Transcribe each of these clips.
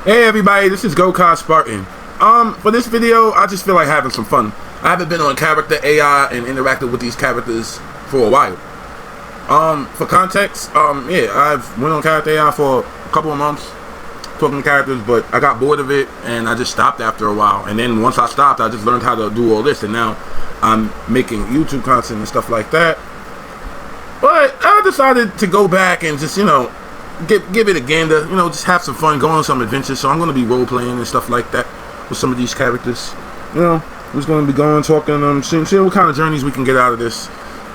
Hey everybody, this is Gokai Spartan. For this video, I just feel like having some fun. I haven't been on character AI and interacted with these characters for a while. For context, yeah, I've went on character AI for a couple of months, talking to characters, but I got bored of it and I just stopped after a while. And then once I stopped, I just learned how to do all this, and now I'm making YouTube content and stuff like that. But I decided to go back and just, give it a gander, just have some fun, go on some adventures. So I'm going to be role playing and stuff like that with some of these characters. We're just going to be going, talking, seeing what kind of journeys we can get out of this.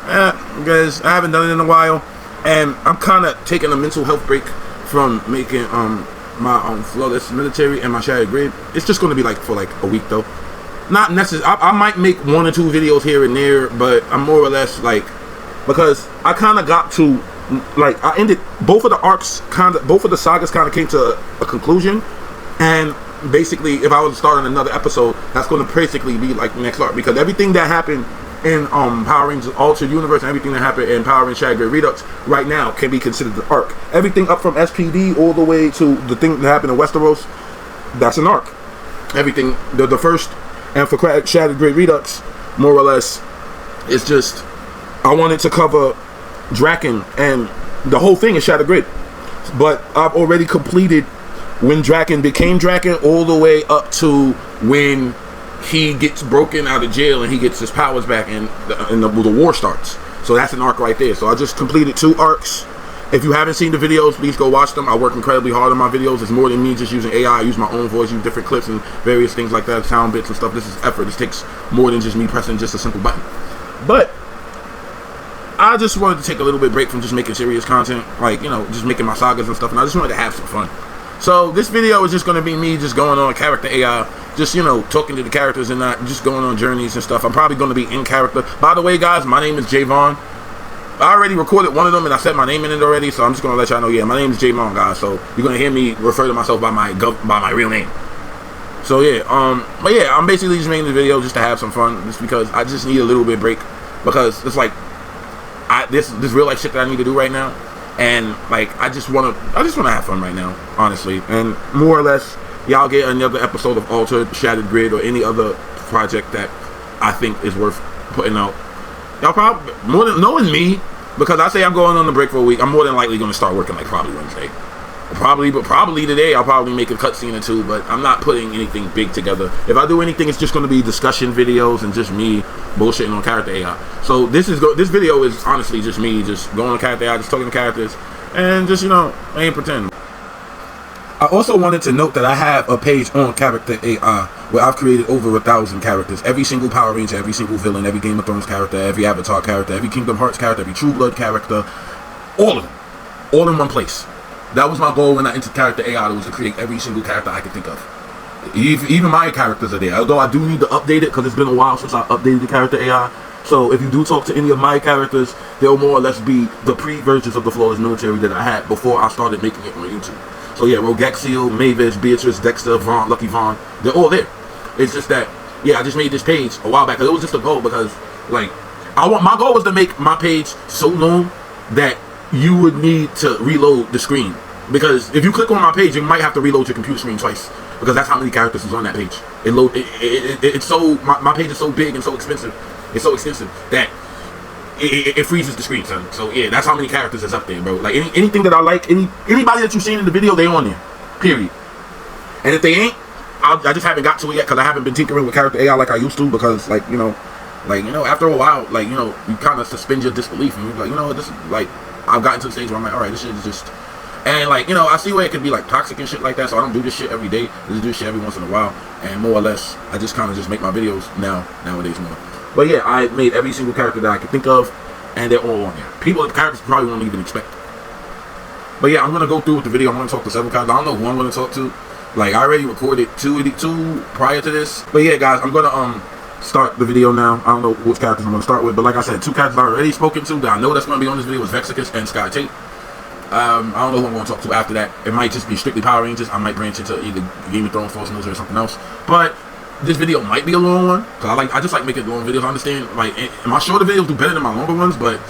Guys, I haven't done it in a while, and I'm kind of taking a mental health break from making my flawless military and my shattered grid. It's just going to be for a week though. Not necessarily. I might make 1 or 2 videos here and there, but I'm more or less because I kind of got to. I ended both of the arcs, both of the sagas kind of came to a conclusion, and basically, if I was to start on another episode, that's going to basically be the next arc, because everything that happened in Power Rangers Altered Universe and everything that happened in Power Rangers Shattered Grid Redux right now can be considered the arc. Everything up from SPD all the way to the thing that happened in Westeros, that's an arc. Everything, the first, and for Shattered Grid Redux, more or less, it's just, I wanted to cover Draken and the whole thing is Shattered Grid, but I've already completed when Draken became Draken all the way up to when he gets broken out of jail and he gets his powers back and the war starts. So that's an arc right there. So I just completed 2 arcs. If you haven't seen the videos, please go watch them. I work incredibly hard on my videos. It's more than me just using AI. I use my own voice, use different clips and various things like that, sound bits and stuff. This is effort. This takes more than just me pressing just a simple button. But I just wanted to take a little bit break from just making serious content, just making my sagas and stuff, and I just wanted to have some fun. So this video is just going to be me just going on character AI, just, talking to the characters and not just going on journeys and stuff. I'm probably going to be in character. By the way, guys, my name is Javon. I already recorded one of them and I said my name in it already, so I'm just going to let y'all know, yeah, my name is Javon, guys. So you're going to hear me refer to myself by my real name. So yeah, but yeah, I'm basically just making this video just to have some fun, just because I just need a little bit of break, because it's this real life shit that I need to do right now, and I just wanna have fun right now, honestly. And more or less, y'all get another episode of Altered, Shattered Grid, or any other project that I think is worth putting out. Y'all probably, more than knowing me, because I say I'm going on the break for a week, I'm more than likely gonna start working probably Wednesday. Probably today I'll probably make a cutscene or 2, but I'm not putting anything big together. If I do anything, it's just going to be discussion videos and just me bullshitting on character AI. So this video is honestly just me just going on character AI, just talking to characters, and just I ain't pretending. I also wanted to note that I have a page on character AI where I've created over 1,000 characters. Every single Power Ranger, every single villain, every Game of Thrones character, every Avatar character, every Kingdom Hearts character, every True Blood character, all of them, all in one place. That was my goal when I entered character AI, was to create every single character I could think of. Even my characters are there, although I do need to update it because it's been a while since I updated the character AI. So if you do talk to any of my characters, they'll more or less be the pre-versions of the flawless military that I had before I started making it on YouTube. So yeah, Rogaxiel, Mavis, Beatrice, Dexter, Vaughn, Lucky Vaughn, they're all there. It's just that, yeah, I just made this page a while back, because it was just a goal, because my goal was to make my page so long that you would need to reload the screen, because if you click on my page, you might have to reload your computer screen twice, because that's how many characters is on that page. It's so, my page is so big and so expensive. It's so extensive that it freezes the screen, son. So yeah, that's how many characters is up there, bro. Anything that I like, anybody that you've seen in the video, they on there, period. And if they ain't, I just haven't got to it yet, because I haven't been tinkering with character AI like I used to, because after a while, you kind of suspend your disbelief, and you're like, this is I've gotten to the stage where I'm like, alright, this shit is just, and I see where it could be toxic and shit like that, so I don't do this shit every day. I just do shit every once in a while, and more or less, I just kind of just make my videos nowadays more. But yeah, I made every single character that I could think of, and they're all on there. The characters probably won't even expect. But yeah, I'm gonna go through with the video. I'm gonna talk to several characters. I don't know who I'm gonna talk to. I already recorded two prior to this. But yeah, guys, I'm gonna start the video now. I don't know which characters I'm gonna start with, but like I said, 2 characters I already spoken to that I know that's gonna be on this video is Vexacus and Tate. I don't know who I'm gonna talk to after that. It might just be strictly Power Rangers. I might branch into either Game of Thrones, Force Military, or something else. But this video might be a long one, because I just like making long videos. I understand, my shorter videos do better than my longer ones, but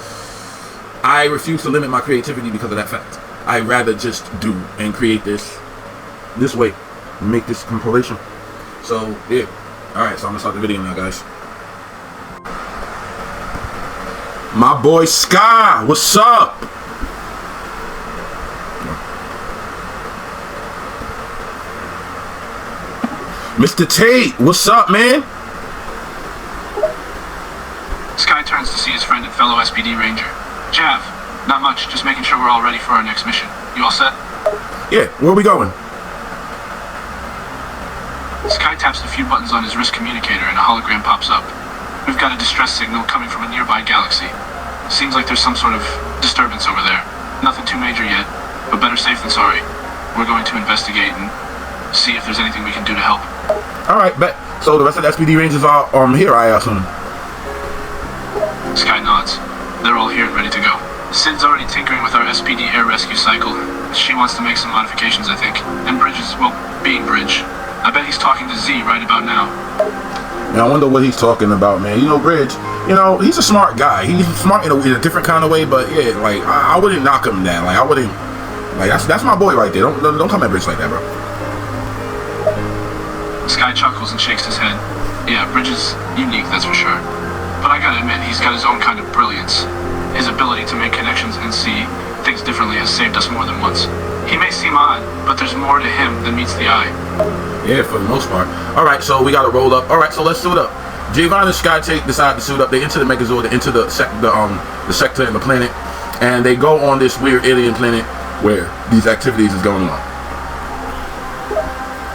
I refuse to limit my creativity because of that fact. I'd rather just do and create this way. make this compilation. So yeah, all right. So I'm gonna start the video now, guys. My boy Sky, what's up? Mr. Tate, what's up, man? Sky turns to see his friend and fellow SPD Ranger. Jav, not much, just making sure we're all ready for our next mission. You all set? Yeah, where are we going? Sky taps a few buttons on his wrist communicator and a hologram pops up. We've got a distress signal coming from a nearby galaxy. Seems like there's some sort of disturbance over there. Nothing too major yet, but better safe than sorry. We're going to investigate and see if there's anything we can do to help. Alright, bet. So the rest of the SPD Rangers are here, I assume. Sky nods. They're all here and ready to go. Sid's already tinkering with our SPD air rescue cycle. She wants to make some modifications, I think. And Bridge is, well, being Bridge. I bet he's talking to Z right about now. Yeah, I wonder what he's talking about, man. You know, Bridge, you know, he's a smart guy. He's smart in a different kind of way, but yeah, like, I wouldn't knock him down. Like, I wouldn't, like, that's my boy right there. Don't come at Bridge like that, bro. Sky chuckles and shakes his head. Yeah, Bridge is unique, that's for sure. But I gotta admit, he's got his own kind of brilliance. His ability to make connections and see things differently has saved us more than once. He may seem odd, but there's more to him than meets the eye. Yeah, for the most part. Alright, so we gotta roll up. Alright, so let's suit up. Javon and Sky Tate decide to suit up. They enter the Megazord, they enter the sector and the planet, and they go on this weird alien planet where these activities is going on.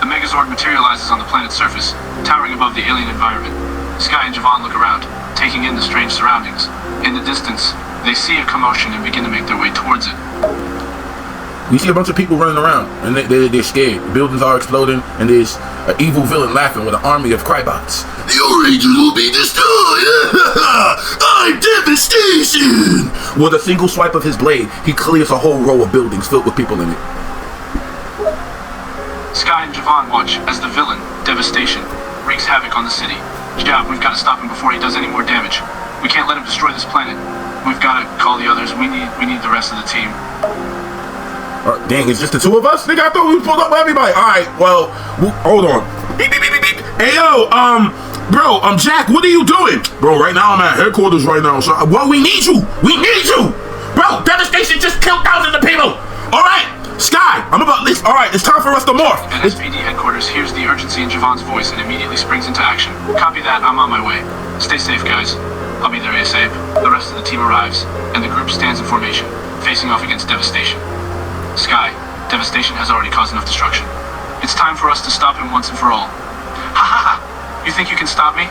The Megazord materializes on the planet's surface, towering above the alien environment. Sky and Javon look around, taking in the strange surroundings. In the distance, they see a commotion and begin to make their way towards it. We see a bunch of people running around, and they're scared. Buildings are exploding, and there's an evil villain laughing with an army of Kaibots. Your Rangers will be destroyed! I'm Devastation! With a single swipe of his blade, he clears a whole row of buildings filled with people in it. Sky and Javon watch as the villain, Devastation, wreaks havoc on the city. Jav, we've got to stop him before he does any more damage. We can't let him destroy this planet. We've got to call the others. We need the rest of the team. Dang, it's just the two of us? Nigga, I thought we pulled up with everybody. Alright, well, hold on. Beep, beep, beep, beep, beep. Hey, yo, bro, Jack, what are you doing? Bro, right now I'm at headquarters right now, so, well, we need you. We need you. Bro, Devastation just killed thousands of people. Alright, Sky, alright, it's time for us to morph. At SPD headquarters hears the urgency in Javon's voice and immediately springs into action. Copy that, I'm on my way. Stay safe, guys. I'll be there ASAP. The rest of the team arrives, and the group stands in formation, facing off against Devastation. Sky, Devastation has already caused enough destruction. It's time for us to stop him once and for all. Ha ha ha! You think you can stop me?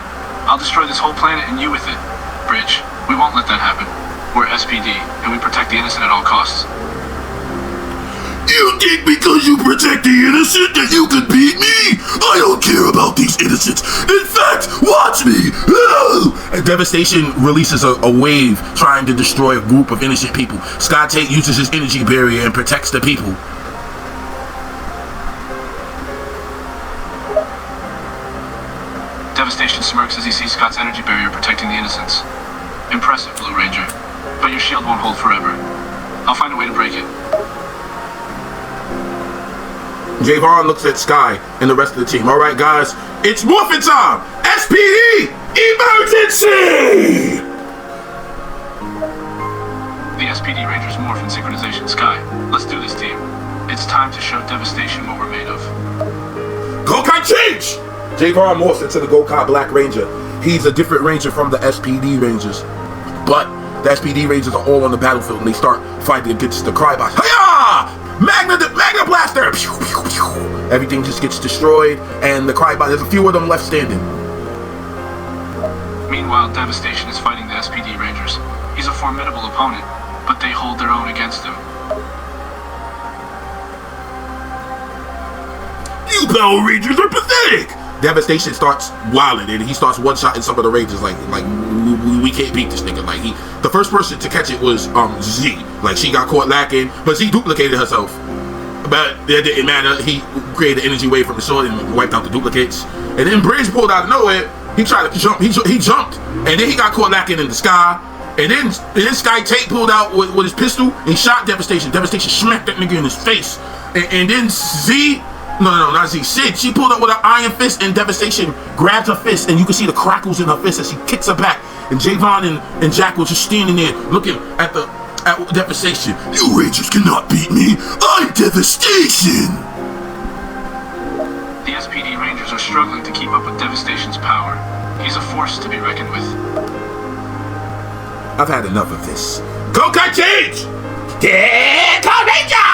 I'll destroy this whole planet and you with it. Bridge, we won't let that happen. We're SPD, and we protect the innocent at all costs. You think because you protect the innocent that you could beat me? I don't care about these innocents. In fact, watch me! And Devastation releases a wave trying to destroy a group of innocent people. Sky Tate uses his energy barrier and protects the people. Devastation smirks as he sees Scott's energy barrier protecting the innocents. Impressive, Blue Ranger. But your shield won't hold forever. I'll find a way to break it. Javon looks at Sky and the rest of the team. Alright, guys, it's morphin' time! SPD! Emergency! The SPD Rangers morph in synchronization. Sky, let's do this, team. It's time to show Devastation what we're made of. Gokai change! Javon morphs into the Gokai Black Ranger. He's a different Ranger from the SPD Rangers. But the SPD Rangers are all on the battlefield and they start fighting against the Kaiba. Hiya! Magna Blaster! Pew, pew, pew. Everything just gets destroyed, and the Kaiba, there's a few of them left standing. Meanwhile, Devastation is fighting the SPD Rangers. He's a formidable opponent, but they hold their own against him. You Power Rangers are pathetic! Devastation starts wilding and he starts one-shotting some of the Rangers like we can't beat this nigga. Like the first person to catch it was Z. Like she got caught lacking, but Z duplicated herself. But it didn't matter. He created an energy wave from the sword and wiped out the duplicates. And then Bridge pulled out of nowhere. He tried to jump. He jumped, and then he got caught lacking in the sky. And then Sky Tate pulled out with his pistol and shot Devastation. Devastation smacked that nigga in his face. And then Z No, not Z. Sid, she pulled up with an iron fist, and Devastation grabbed her fist, and you can see the crackles in her fist as she kicks her back. And Javon and Jack was just standing there looking at Devastation. You Rangers cannot beat me. I'm Devastation. The SPD Rangers are struggling to keep up with Devastation's power. He's a force to be reckoned with. I've had enough of this. Go-Kart change! Go Ranger!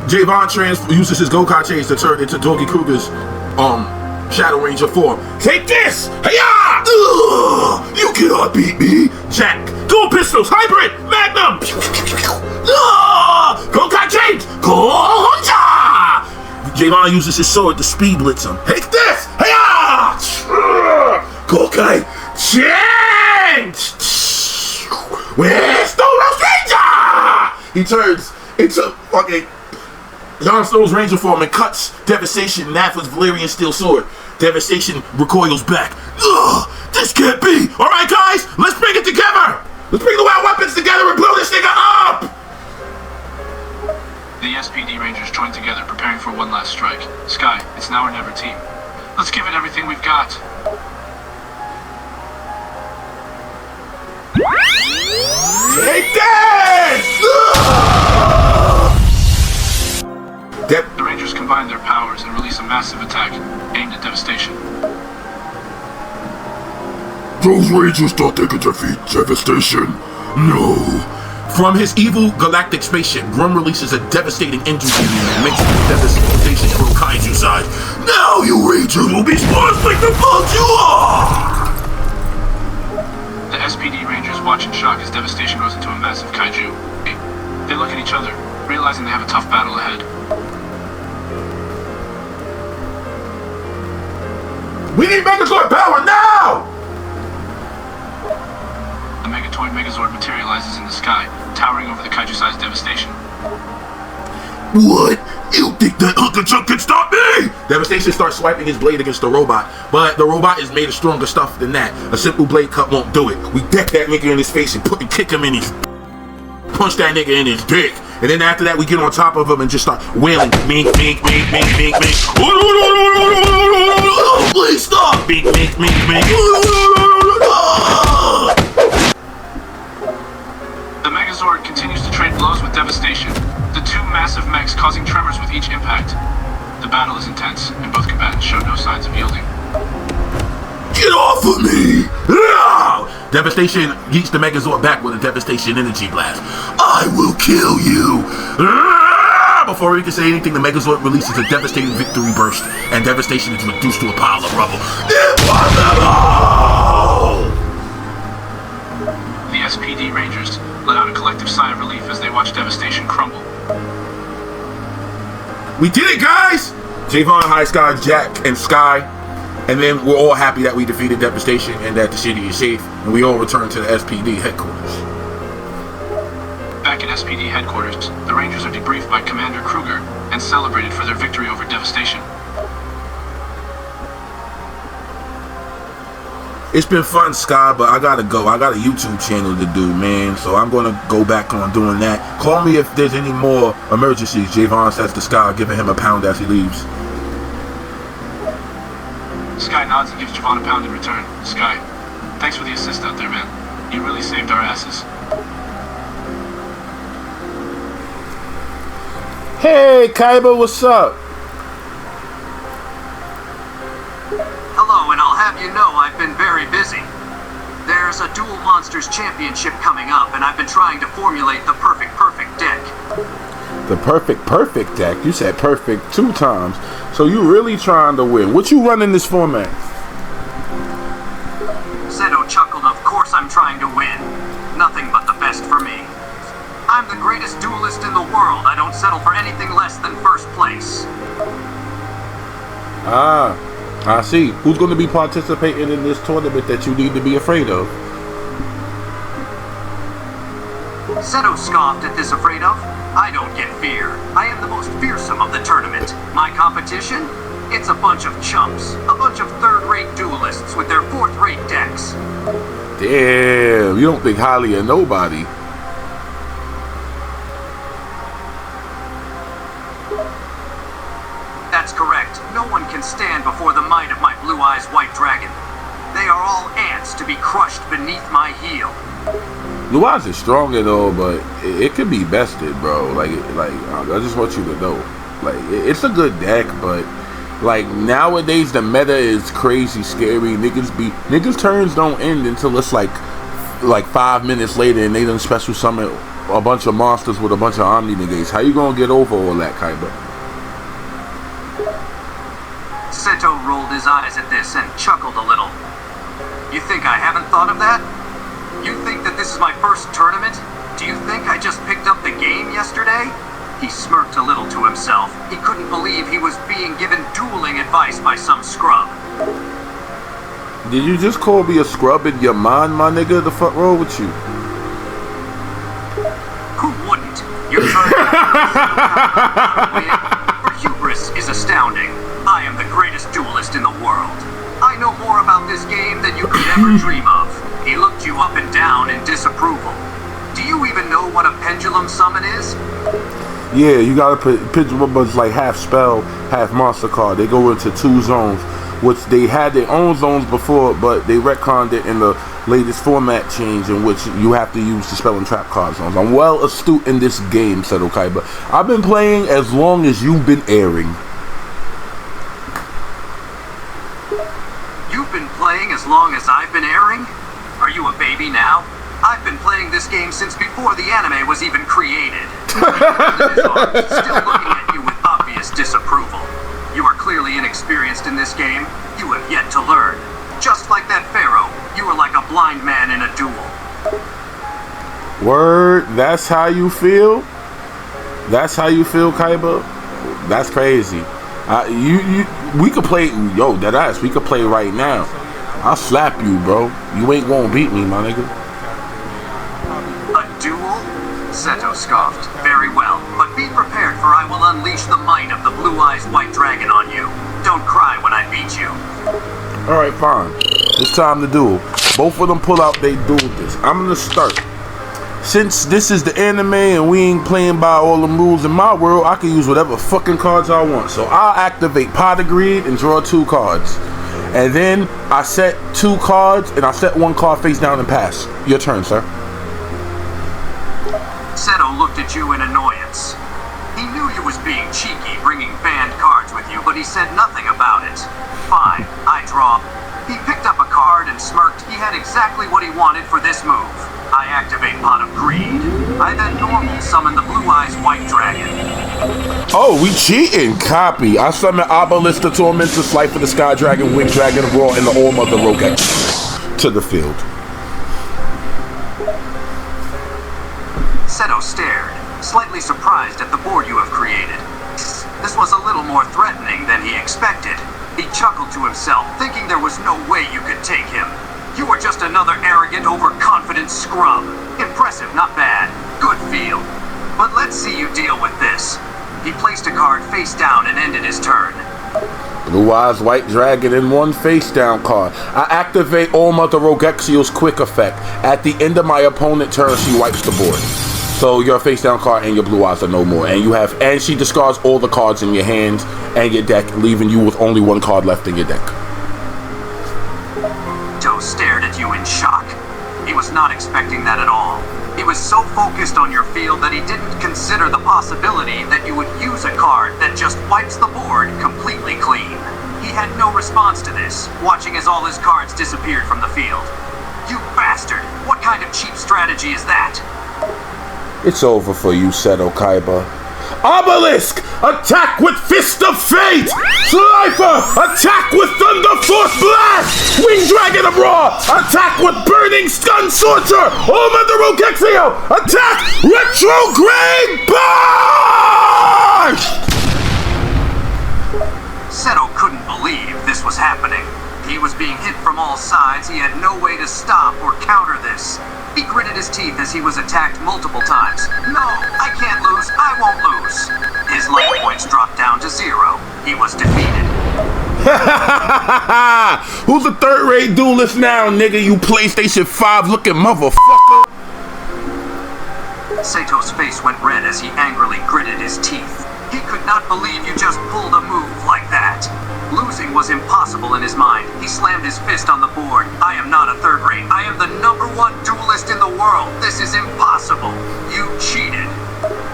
Javon uses his go-kart change to turn into Doggy Kruger's Shadow Ranger form. Take this! Hiya! You cannot beat me! Jack, dual pistols, hybrid, magnum! Go-kart change! Go Ranger! Javon uses his sword to speed blitz him. Take this! Hiya! Go-kart change! Where's the Ranger? He turns into fucking Jon Snow's Ranger form and cuts Devastation Natha's Valyrian steel sword. Devastation recoils back. Ugh, this can't be! Alright guys, let's bring it together! Let's bring the wild weapons together and blow this nigga up! The SPD Rangers join together, preparing for one last strike. Sky, it's now or never team. Let's give it everything we've got. Take this! The Rangers combine their powers and release a massive attack aimed at Devastation. Those Rangers thought they could defeat Devastation. No. From his evil galactic spaceship, Grum releases a devastating engine beam that makes Devastation grow kaiju size. Now you Rangers will be sparse like the bugs you are! The SPD Rangers watch in shock as Devastation grows into a massive kaiju. They look at each other, realizing they have a tough battle ahead. We need Megazord power now! The Megatoid Megazord materializes in the sky, towering over the kaiju-sized Devastation. What? You think that Uncle Chuck can stop me? Devastation starts swiping his blade against the robot, but the robot is made of stronger stuff than that. A simple blade cut won't do it. We deck that nigga in his face and kick him in his... punch that nigga in his dick. And then after that, we get on top of him and just start wailing. Mink, mink, mink, mink, mink, mink. Please stop! Mink, mink, mink, mink. The Megazord continues to trade blows with Devastation, the two massive mechs causing tremors with each impact. The battle is intense, and both combatants show no signs of yielding. Get off of me! Devastation yeets the Megazord back with a Devastation energy blast. I will kill you! Before he can say anything, the Megazord releases a devastating victory burst, and Devastation is reduced to a pile of rubble. Impossible! The SPD Rangers let out a collective sigh of relief as they watch Devastation crumble. We did it, guys! Javon, High Sky, Jack, and Sky. And then we're all happy that we defeated Devastation and that the city is safe, and we all return to the SPD headquarters. Back at SPD headquarters, the Rangers are debriefed by Commander Kruger and celebrated for their victory over Devastation. It's been fun, Sky, but I gotta go. I got a YouTube channel to do, man, so I'm gonna go back on doing that. Call me if there's any more emergencies, Javon says to Sky, giving him a pound as he leaves. Sky nods and gives Javon a pound in return. Sky, thanks for the assist out there, man. You really saved our asses. Hey, Kaiba, what's up? Hello, and I'll have you know I've been very busy. There's a Duel Monsters Championship coming up, and I've been trying to formulate the perfect deck. The perfect deck? You said perfect 2 times. So you really trying to win. What you running this format? Seto chuckled, of course I'm trying to win. Nothing but the best for me. I'm the greatest duelist in the world. I don't settle for anything less than first place. Ah, I see. Who's going to be participating in this tournament that you need to be afraid of? Seto scoffed at this afraid of. I don't get fear. I am the most fearsome of the tournament. My competition? It's a bunch of chumps. A bunch of third-rate duelists with their fourth-rate decks. Damn, you don't think highly of nobody. That's correct. No one can stand before the might of my blue eyes white dragon. They are all ants to be crushed beneath my heel. Blue Eyes is stronger though, but it could be bested, bro. Like I just want you to know, like it's a good deck, but like nowadays the meta is crazy scary. Niggas turns don't end until it's like 5 minutes later, and they done special summon a bunch of monsters with a bunch of Omni negates. How you gonna get over all that, Kaiba? Seto rolled his eyes at this and chuckled a little. You think I haven't thought of that? You think that this is my first tournament? Do you think I just picked up the game yesterday? He smirked a little to himself. He couldn't believe he was being given dueling advice by some scrub. Did you just call me a scrub in your mind, my nigga? The fuck wrong with you? Who wouldn't? Your turn. Your hubris is astounding. I am the greatest duelist in the world. I know more about this game than you could ever dream of. He looked you up and down in disapproval. Do you even know what a pendulum summon is? Yeah, you gotta put pendulum is like half spell, half monster card. They go into 2 zones, which they had their own zones before, but they retconned it in the latest format change in which you have to use the spell and trap card zones. I'm well astute in this game, Seto Kaiba. I've been playing as long as you've been airing. You've been playing as long as I've been airing? Are you a baby now? I've been playing this game since before the anime was even created. Still looking at you with obvious disapproval. You are clearly inexperienced in this game. You have yet to learn. Just like that pharaoh, you are like a blind man in a duel. Word, that's how you feel? That's how you feel, Kaiba? That's crazy. We could play, yo, that ass, we could play right now. I'll slap you, bro. You ain't gonna beat me, my nigga. A duel? Seto scoffed. Very well, but be prepared for I will unleash the might of the blue eyes white dragon on you. Don't cry when I beat you. Alright, fine. It's time to duel. Both of them pull out they duel this. I'm gonna start. Since this is the anime and we ain't playing by all the rules in my world, I can use whatever fucking cards I want. So I'll activate Pot of Greed and draw 2 cards. And then I set 2 cards and I set 1 card face down and pass. Your turn, sir. Seto looked at you in annoyance. He knew you was being cheeky bringing banned cards with you, but he said nothing about it. Fine, I draw. He picked up a card and smirked. He had exactly what he wanted for this move. I activate Pot of Greed. I then normal summon the blue eyes white dragon. Oh, we cheating. Copy. I summon Obelisk, the Tormentor, Slifer, the Sky Dragon, Wing Dragon, Raw, and the All Mother Roleplay to the field. Seto stared, slightly surprised at the board you have created. This was a little more threatening than he expected. He chuckled to himself, thinking there was no way you could take him. You were just another arrogant, overconfident scrub. Impressive, not bad. Good field. But let's see you deal with this. He placed a card face down and ended his turn. Blue Eyes White Dragon in 1 face down card. I activate All Mother Rogexiel's quick effect. At the end of my opponent's turn, she wipes the board. So your face down card and your blue eyes are no more. And she discards all the cards in your hand and your deck, leaving you with only 1 card left in your deck. Stared at you in shock. He was not expecting that at all. He was so focused on your field that he didn't consider the possibility that you would use a card that just wipes the board completely clean. He had no response to this, watching as all his cards disappeared from the field. You bastard! What kind of cheap strategy is that? It's over for you, Seto Kaiba. Obelisk! Attack with Fist of Fate! Slifer! Attack with Thunder Force Blast! Wing Dragon of Raw! Attack with Burning Stun Sorcerer! All Mother Rogexio! Attack! Retrograde Barge! Seto couldn't believe this was happening. He was being hit from all sides. He had no way to stop or counter this. He gritted his teeth as he was attacked multiple times. No, I can't lose. I won't lose. His life points dropped down to 0. He was defeated. Who's a third-rate duelist now, nigga? You PlayStation 5 looking motherfucker. Seto's face went red as he angrily gritted his teeth. He could not believe you just pulled a move like that. Losing was impossible in his mind. He slammed his fist on the board. I am not a third rate. I am the #1 duelist in the world. This is impossible. You cheated.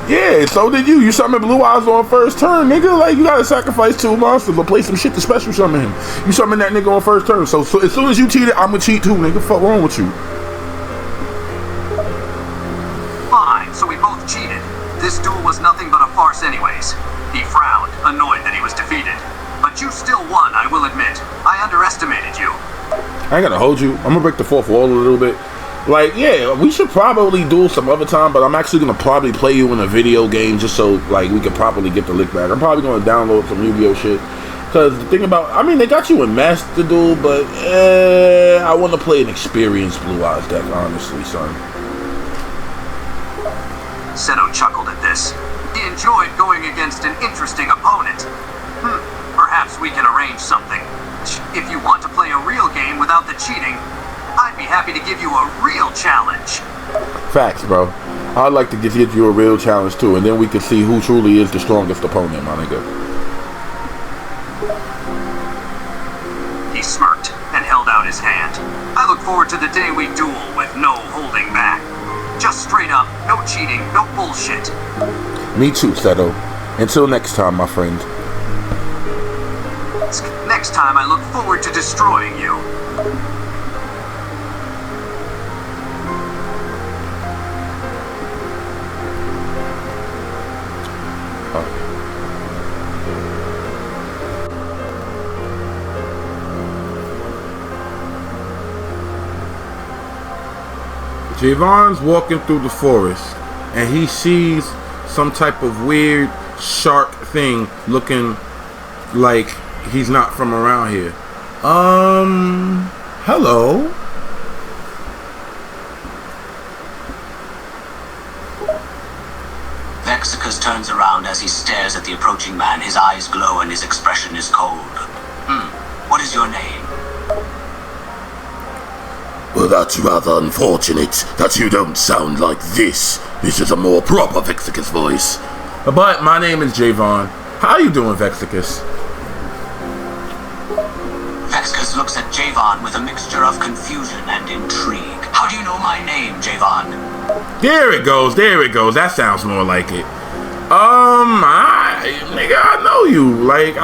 Yeah, so did you. You summoned Blue Eyes on first turn, nigga. Like, you gotta sacrifice 2 monsters or play some shit to special summon him. You summoned that nigga on first turn. So as soon as you cheated, I'm gonna cheat too, nigga. Fuck wrong with you? Fine, so we both cheated. This duel was nothing but a farce anyways. He frowned, annoyed that he was defeated. But you still won, I will admit. I underestimated you. I ain't gonna hold you. I'm gonna break the fourth wall a little bit. Like, yeah, we should probably duel some other time, but I'm actually gonna probably play you in a video game just so, like, we can properly get the lick back. I'm probably gonna download some Yu-Gi-Oh shit. Because the thing about, I mean, they got you in Master Duel, but I want to play an experienced Blue Eyes deck, honestly, son. Seto chuckled at this. He enjoyed going against an interesting opponent. Perhaps we can arrange something. If you want to play a real game without the cheating, I'd be happy to give you a real challenge. Facts, bro. I'd like to give you a real challenge, too, and then we can see who truly is the strongest opponent, my nigga. He smirked and held out his hand. I look forward to the day we duel with no holding back. Just straight up, no cheating, no bullshit. Me too, Seto. Until next time, my friend. Next time, I look forward to destroying you. Javon's walking through the forest and he sees some type of weird shark thing looking like he's not from around here. Hello? Vexacus turns around as he stares at the approaching man. His eyes glow and his expression is cold. What is your name? Well, that's rather unfortunate that you don't sound like this. This is a more proper Vexacus voice. But my name is Javon. How you doing, Vexacus? Vexacus looks at Javon with a mixture of confusion and intrigue. How do you know my name, Javon? There it goes, there it goes. That sounds more like it. Nigga, I know you. Like,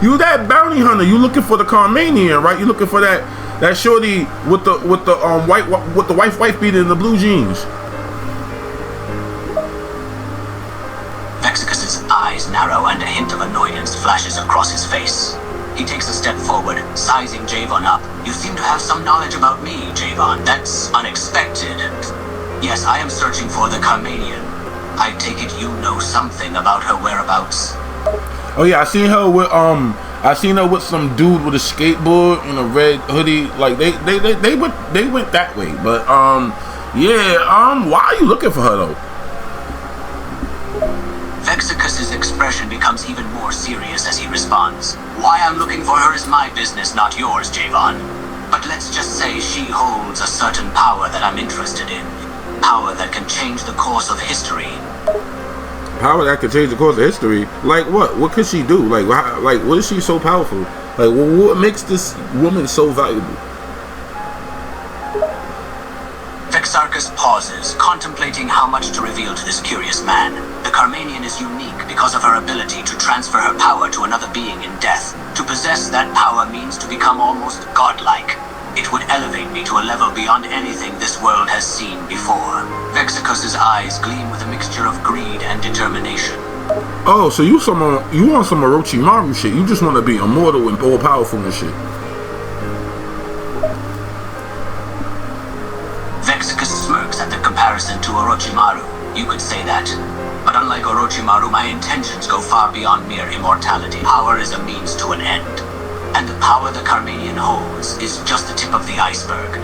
you that bounty hunter. You looking for the Carmanian, right? You looking for that shorty with the wife beater in the blue jeans. Vexacus's eyes narrow and a hint of annoyance flashes across his face. He takes a step forward, sizing Javon up. You seem to have some knowledge about me, Javon. That's unexpected. Yes, I am searching for the Carmanian. I take it you know something about her whereabouts. Oh yeah, I seen her with some dude with a skateboard and a red hoodie. Like they went that way. But why are you looking for her though? Vexacus's expression becomes even more serious as he responds. Why I'm looking for her is my business, not yours, Javon. But let's just say she holds a certain power that I'm interested in. Power that can change the course of history. Power that can change the course of history? Like what? What could she do? Like what is she so powerful? Like what makes this woman so valuable? Vexacus pauses, contemplating how much to reveal to this curious man. The Carmanian is unique because of her ability to transfer her power to another being in death. To possess that power means to become almost godlike. It would elevate me to a level beyond anything this world has seen before. Vexacus's eyes gleam with a mixture of greed and determination. Oh, so you want some Orochimaru shit. You just want to be immortal and all powerful and shit. Vexacus smirks at the comparison to Orochimaru. You could say that. But unlike Orochimaru, my intentions go far beyond mere immortality. Power is a means to an end. And the power the Carmanian holds is just the tip of the iceberg.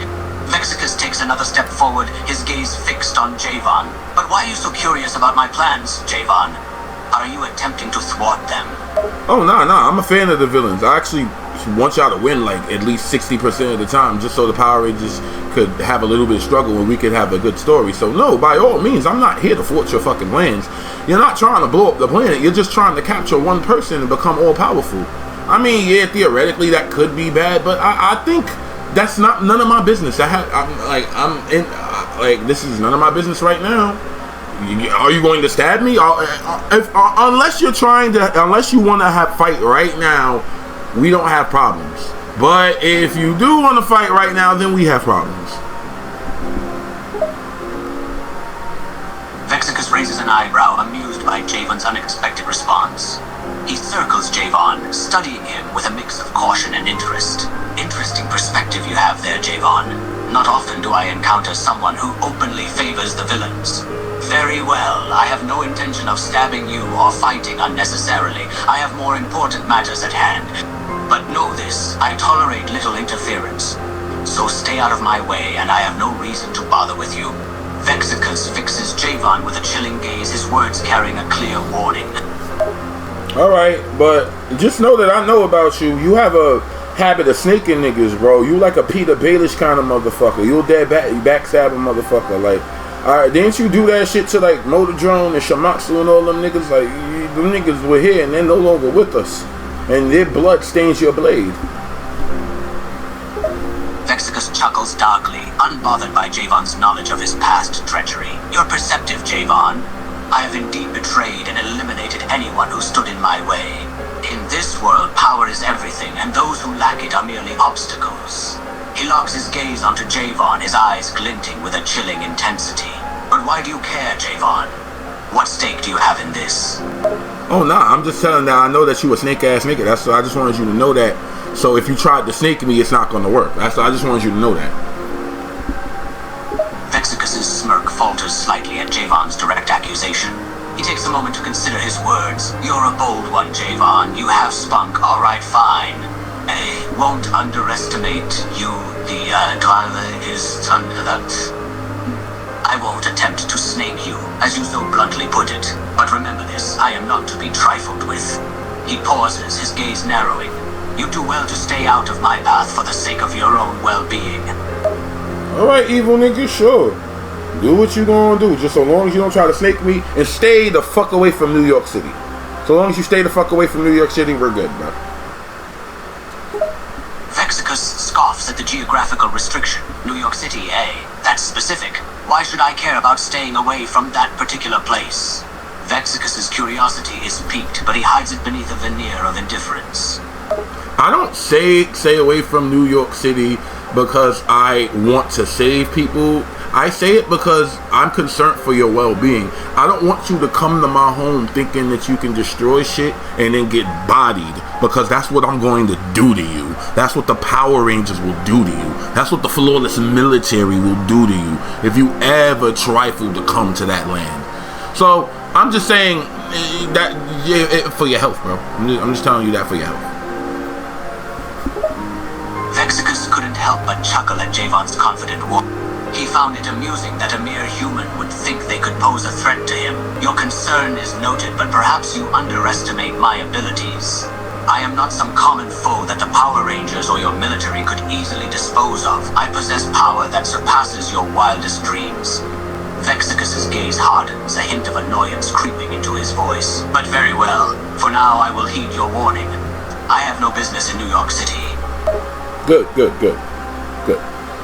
Vexacus takes another step forward, his gaze fixed on Javon. But why are you so curious about my plans, Javon? Are you attempting to thwart them? Oh, nah, I'm a fan of the villains. I actually want y'all to win like at least 60% of the time, just so the Power Rangers could have a little bit of struggle and we could have a good story. So no, by all means, I'm not here to thwart your fucking plans. You're not trying to blow up the planet. You're just trying to capture one person and become all powerful. I mean, yeah, theoretically that could be bad, but I think that's not none of my business. This is none of my business right now. Are you going to stab me? Unless you want to have fight right now, we don't have problems. But if you do want to fight right now, then we have problems. Vexacus raises an eyebrow, amused by Javon's unexpected response. He circles Javon, studying him with a mix of caution and interest. Interesting perspective you have there, Javon. Not often do I encounter someone who openly favors the villains. Very well, I have no intention of stabbing you or fighting unnecessarily. I have more important matters at hand. But know this, I tolerate little interference. So stay out of my way, and I have no reason to bother with you. Vexacus fixes Javon with a chilling gaze, his words carrying a clear warning. Alright, but just know that I know about you. You have a habit of snaking niggas, bro. You like a Peter Baelish kind of motherfucker. You a dead backstab a motherfucker. Like, didn't you do that shit to like Motor Drone and Shamatsu and all them niggas? Like, them niggas were here and they're no longer with us. And their blood stains your blade. Vexacus chuckles darkly, unbothered by Javon's knowledge of his past treachery. You're perceptive, Javon. I have indeed betrayed and eliminated anyone who stood in my way. In this world, power is everything, and those who lack it are merely obstacles. He locks his gaze onto Javon, his eyes glinting with a chilling intensity. But why do you care, Javon? What stake do you have in this? Oh, nah, I'm just telling that I know that you a snake-ass nigga. I just wanted you to know that. So if you tried to snake me, it's not going to work. I just wanted you to know that. Vexacus's smirk falters slightly at Javon's direct accusation. He takes a moment to consider his words. You're a bold one, Javon. You have spunk. All right, fine. I won't underestimate you. The driver is under that. I won't attempt to snake you, as you so bluntly put it. But remember this, I am not to be trifled with. He pauses, his gaze narrowing. You do well to stay out of my path for the sake of your own well-being. Alright, evil nigga, sure. Do what you gonna do, just so long as you don't try to snake me, and stay the fuck away from New York City. So long as you stay the fuck away from New York City, we're good, bro. Vexacus scoffs at the geographical restriction. New York City, eh? That's specific. Why should I care about staying away from that particular place? Vexacus's curiosity is piqued, but he hides it beneath a veneer of indifference. I don't say away from New York City because I want to save people. I say it because I'm concerned for your well-being. I don't want you to come to my home thinking that you can destroy shit and then get bodied, because that's what I'm going to do to you. That's what the Power Rangers will do to you. That's what the flawless military will do to you if you ever trifle to come to that land. So I'm just saying that for your health, bro. I'm just telling you that for your health. Vexacus couldn't help but chuckle at Javon's confident walk. He found it amusing that a mere human would think they could pose a threat to him. Your concern is noted, but perhaps you underestimate my abilities. I am not some common foe that the Power Rangers or your military could easily dispose of. I possess power that surpasses your wildest dreams. Vexacus's gaze hardens, a hint of annoyance creeping into his voice. But very well. For now, I will heed your warning. I have no business in New York City. Good.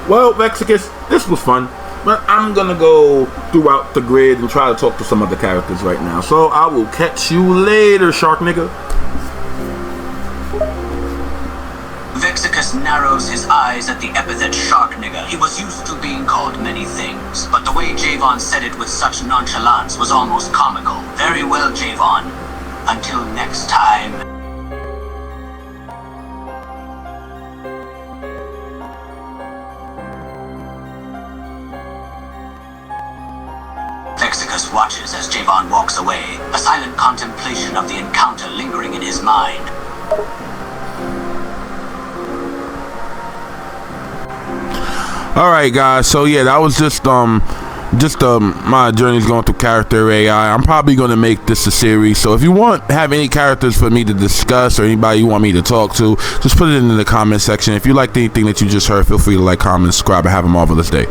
Well, Vexacus, this was fun, but I'm gonna go throughout the grid and try to talk to some other characters right now. So I will catch you later, shark nigga. Vexacus narrows his eyes at the epithet shark nigga. He was used to being called many things, but the way Javon said it with such nonchalance was almost comical. Very well, Javon. Until next time. Vexacus watches as Javon walks away, a silent contemplation of the encounter lingering in his mind. Alright guys, so yeah, that was just just my journey's going through character AI. I'm probably going to make this a series, so if you have any characters for me to discuss or anybody you want me to talk to, just put it in the comment section. If you liked anything that you just heard, feel free to like, comment, subscribe, and have a marvelous day.